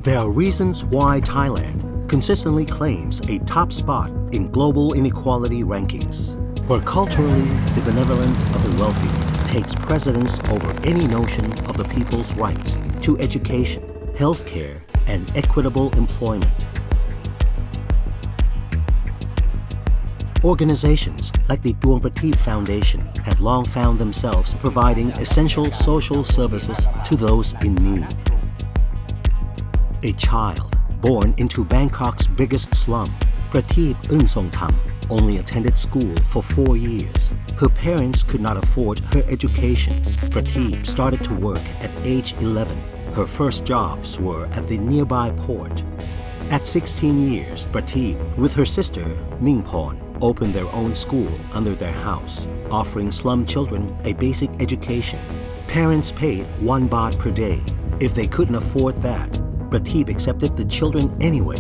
There are reasons why Thailand consistently claims a top spot in global inequality rankings, where culturally the benevolence of the wealthy takes precedence over any notion of the people's rights to education, healthcare, and equitable employment. Organizations like the Duang Prateep Foundation have long found themselves providing essential social services to those in need. A child born into Bangkok's biggest slum, Prateep Eunsongstham, only attended school for 4 years. Her parents could not afford her education. Prateep started to work at age 11. Her first jobs were at the nearby port. At 16 years, Prateep, with her sister Mingporn, opened their own school under their house, offering slum children a basic education. Parents paid 1 baht per day. If they couldn't afford that, Prateep accepted the children anyway.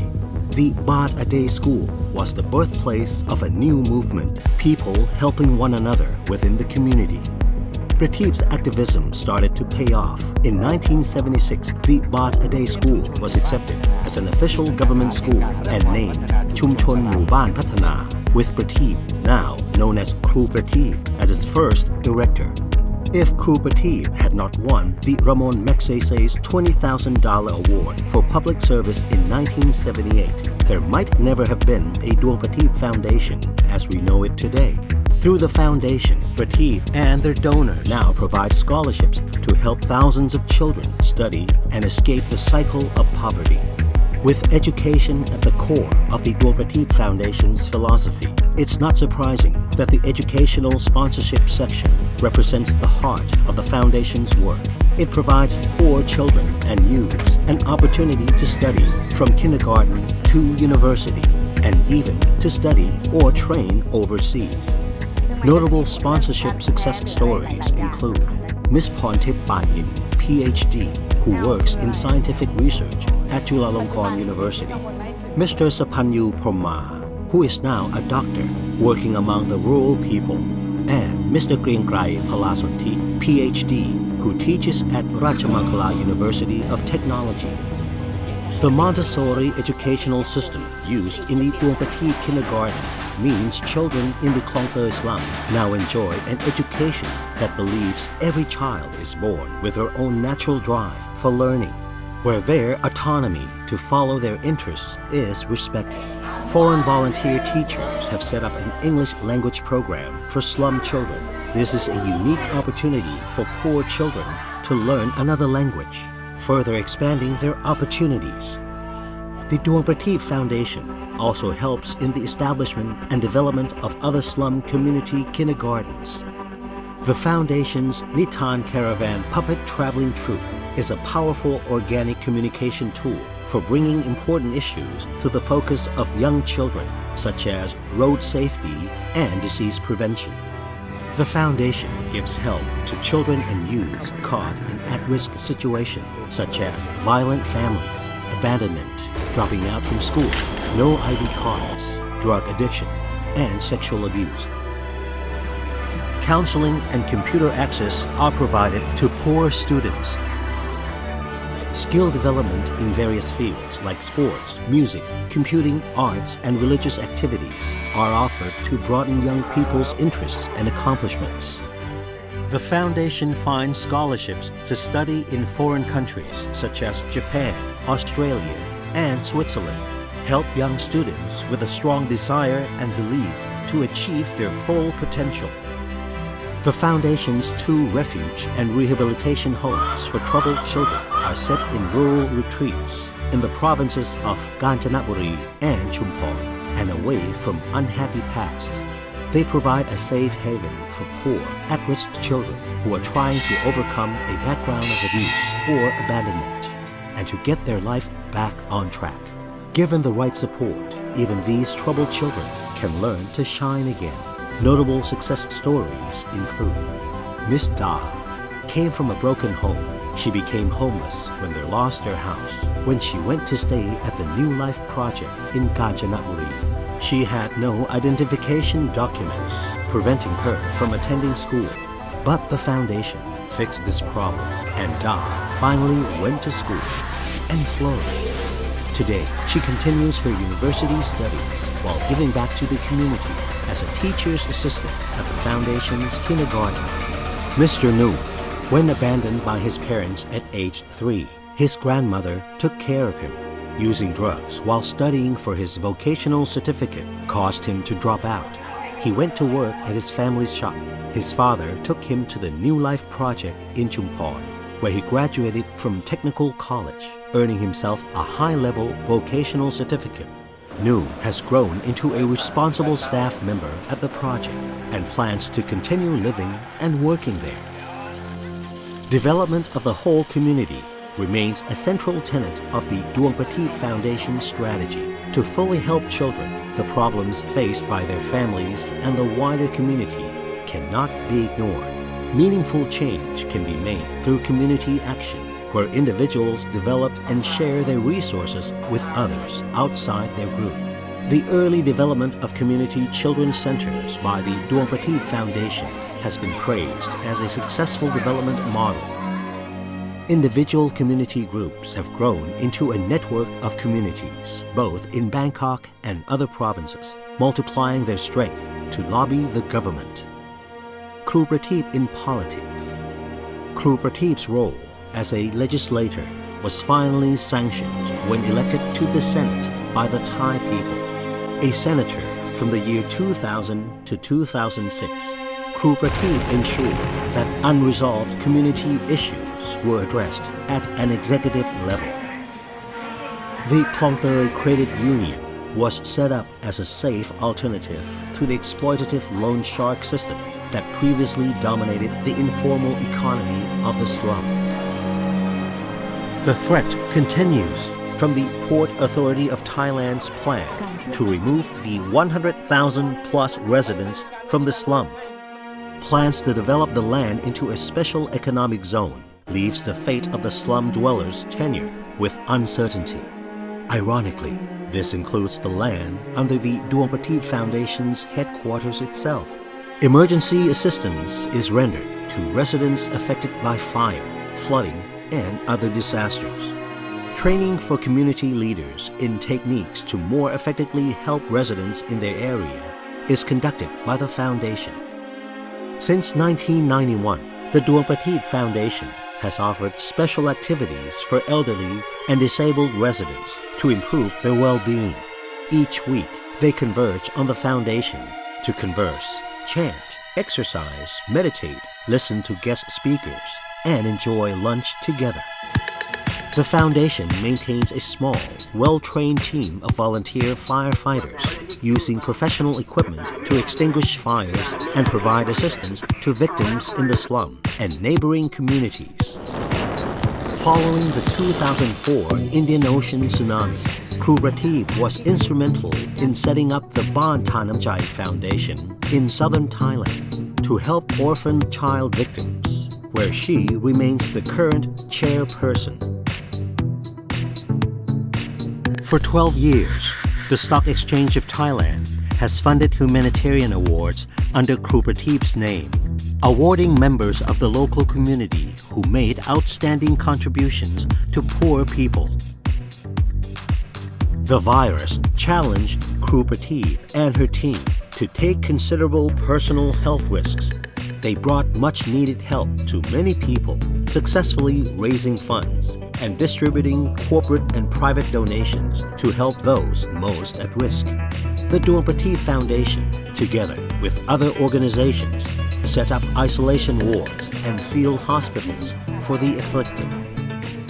The Baht a Day School was the birthplace of a new movement, people helping one another within the community. Prateep's activism started to pay off. In 1976, the Baht a Day School was accepted as an official government school and named Chumchon Muban Pathana, with Prateep, now known as Kru Prateep, as its first director. If Kru Prateep had not won the Ramon Magsaysay's $20,000 award for public service in 1978, there might never have been a Duang Prateep Foundation as we know it today. Through the foundation, Prateep and their donors now provide scholarships to help thousands of children study and escape the cycle of poverty. With education at the core of the Duang Prateep Foundation's philosophy, it's not surprising that the educational sponsorship section represents the heart of the Foundation's work. It provides poor children and youths an opportunity to study from kindergarten to university, and even to study or train overseas. Notable sponsorship success stories include Miss Prateep Panin, PhD, who works in scientific research at Chulalongkorn University, Mr. Sapanyu Porma, who is now a doctor working among the rural people, and Mr. Griengrai Palasoti, PhD, who teaches at Ratchamangala University of Technology. The Montessori educational system used in the Duang Prateep kindergarten means children in the Klong Toei slum now enjoy an education that believes every child is born with their own natural drive for learning, where their autonomy to follow their interests is respected. Foreign volunteer teachers have set up an English language program for slum children. This is a unique opportunity for poor children to learn another language, further expanding their opportunities. The Duang Prateep Foundation also helps in the establishment and development of other slum community kindergartens. The Foundation's Nitan Caravan Puppet Traveling Troupe is a powerful organic communication tool for bringing important issues to the focus of young children, such as road safety and disease prevention. The Foundation gives help to children and youths caught in at-risk situations, such as violent families, abandonment, dropping out from school, no ID cards, drug addiction, and sexual abuse. Counseling and computer access are provided to poor students. Skill development in various fields like sports, music, computing, arts, and religious activities are offered to broaden young people's interests and accomplishments. The Foundation finds scholarships to study in foreign countries such as Japan, Australia, and Switzerland, help young students with a strong desire and belief to achieve their full potential. The Foundation's 2 refuge and rehabilitation homes for troubled children are set in rural retreats in the provinces of Kanchanaburi and Chumphon and away from unhappy pasts. They provide a safe haven for poor, at-risk children who are trying to overcome a background of abuse or abandonment and to get their life back on track. Given the right support, even these troubled children can learn to shine again. Notable success stories include Miss Da came from a broken home. She became homeless when they lost their house. When she went to stay at the New Life Project in Kanchanaburi, she had no identification documents, preventing her from attending school. But the Foundation fixed this problem, and Da finally went to school. and flourish. Today, she continues her university studies while giving back to the community as a teacher's assistant at the foundation's kindergarten. Mr. Nu, when abandoned by his parents at age 3, his grandmother took care of him. Using drugs while studying for his vocational certificate caused him to drop out. He went to work at his family's shop. His father took him to the New Life Project in Chumphon, where he graduated from technical college, earning himself a high-level vocational certificate. Nu has grown into a responsible staff member at the project and plans to continue living and working there. Development of the whole community remains a central tenet of the Duang Prateep Foundation strategy to fully help children. The problems faced by their families and the wider community cannot be ignored. Meaningful change can be made through community action, where individuals develop and share their resources with others outside their group. The early development of community children's centers by the Duang Prateep Foundation has been praised as a successful development model. Individual community groups have grown into a network of communities, both in Bangkok and other provinces, multiplying their strength to lobby the government. Kru Prateep in politics. Kru Prateep's role as a legislator was finally sanctioned when elected to the Senate by the Thai people. A senator from the year 2000 to 2006, Kru Prateep ensured that unresolved community issues were addressed at an executive level. The Klong Toei Credit Union was set up as a safe alternative to the exploitative loan shark system that previously dominated the informal economy of the slum. The threat continues from the Port Authority of Thailand's plan to remove the 100,000-plus residents from the slum. Plans to develop the land into a special economic zone leaves the fate of the slum dwellers' tenure with uncertainty. Ironically, this includes the land under the Duang Prateep Foundation's headquarters itself. Emergency assistance is rendered to residents affected by fire, flooding, and other disasters. Training for community leaders in techniques to more effectively help residents in their area is conducted by the foundation. Since 1991, the Duang Prateep Foundation has offered special activities for elderly and disabled residents to improve their well-being. Each week, they converge on the foundation to converse, chant, exercise, meditate, listen to guest speakers, and enjoy lunch together. The foundation maintains a small, well-trained team of volunteer firefighters using professional equipment to extinguish fires and provide assistance to victims in the slum and neighboring communities. Following the 2004 Indian Ocean tsunami, Kru Prateep was instrumental in setting up the Ban Thanamchai Foundation in southern Thailand to help orphan child victims, where she remains the current chairperson. For 12 years, the Stock Exchange of Thailand has funded humanitarian awards under Kru Prateep's name, awarding members of the local community who made outstanding contributions to poor people. The virus challenged Kru Prateep and her team to take considerable personal health risks. They brought much-needed help to many people, successfully raising funds and distributing corporate and private donations to help those most at risk. The Duang Prateep Foundation, together with other organizations, set up isolation wards and field hospitals for the afflicted.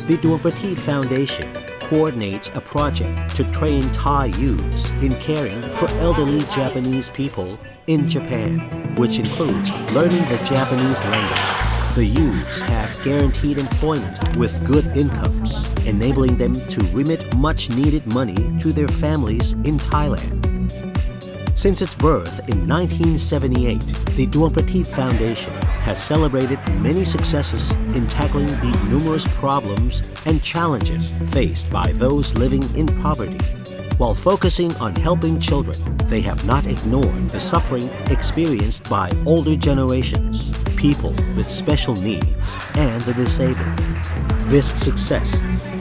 The Duang Prateep Foundation coordinates a project to train Thai youths in caring for elderly Japanese people in Japan, which includes learning the Japanese language. The youths have guaranteed employment with good incomes, enabling them to remit much-needed money to their families in Thailand. Since its birth in 1978, the Duang Prateep Foundation has celebrated many successes in tackling the numerous problems and challenges faced by those living in poverty. While focusing on helping children, they have not ignored the suffering experienced by older generations, people with special needs, and the disabled. This success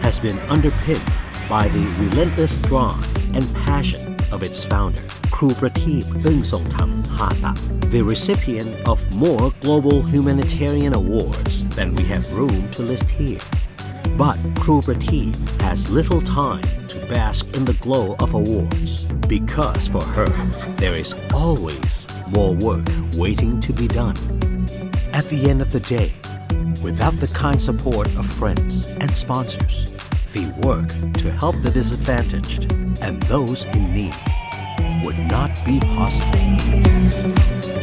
has been underpinned by the relentless drive and passion of its founder, Kru Prateep Songtham Hata, the recipient of more global humanitarian awards than we have room to list here. But Kru Prateep has little time to bask in the glow of awards, because for her, there is always more work waiting to be done. At the end of the day, without the kind support of friends and sponsors, the work to help the disadvantaged and those in need would not be possible.